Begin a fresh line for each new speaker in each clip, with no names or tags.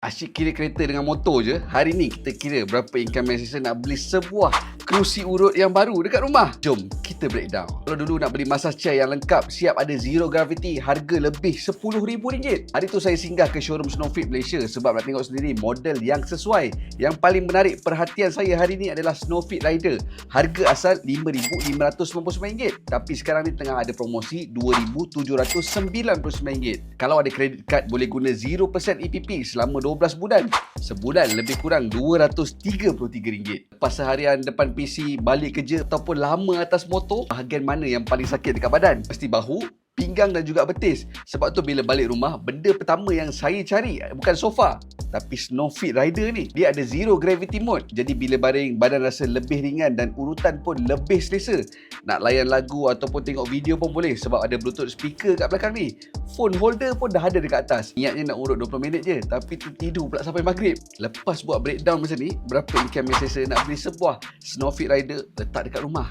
Asyik kira kereta dengan motor je. Hari ni kita kira berapa income yang sisa nak beli sebuah kerusi urut yang baru dekat rumah. Jom kita breakdown. Kalau dulu nak beli massage chair yang lengkap, siap ada zero gravity, harga lebih RM10,000. Hari tu saya singgah ke showroom Snowfit Malaysia sebab nak tengok sendiri model yang sesuai. Yang paling menarik perhatian saya hari ni adalah Snowfit Rider. Harga asal RM5,599. Tapi sekarang ni tengah ada promosi RM2,799. Kalau ada credit card boleh guna 0% EPP selama 12 bulan. Sebulan lebih kurang RM233. Lepas seharian depan PC, balik kerja ataupun lama atas motor, bahagian mana yang paling sakit dekat badan? Pasti bahu, pinggang dan juga betis. Sebab tu bila balik rumah, benda pertama yang saya cari bukan sofa, tapi Snowfit Rider ni. Dia ada zero gravity mode. Jadi bila baring, badan rasa lebih ringan dan urutan pun lebih selesa. Nak layan lagu ataupun tengok video pun boleh sebab ada Bluetooth speaker kat belakang ni. Phone holder pun dah ada dekat atas. Niatnya nak urut 20 minit je, tapi tidur pula sampai maghrib. Lepas buat breakdown macam ni, berapa income yang sisa nak beli sebuah Snowfit Rider letak dekat rumah?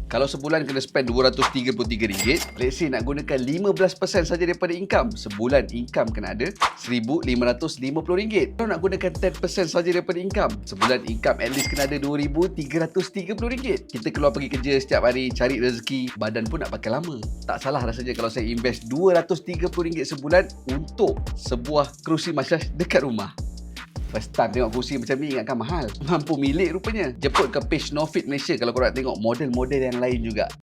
Kalau sebulan kena spend RM233, let's say nak gunakan 15% saja daripada income, sebulan income kena ada RM1,550. Kalau nak gunakan 10% saja daripada income, sebulan income at least kena ada RM2,330. Kita keluar pergi kerja setiap hari, cari rezeki, badan pun nak pakai lama. Tak salah rasanya kalau saya invest RM230 sebulan untuk sebuah kerusi massage dekat rumah. First time tengok kursi macam ni ingatkan mahal. Mampu milik rupanya. Jemput ke page Snowfit Malaysia kalau korang nak tengok model-model yang lain juga.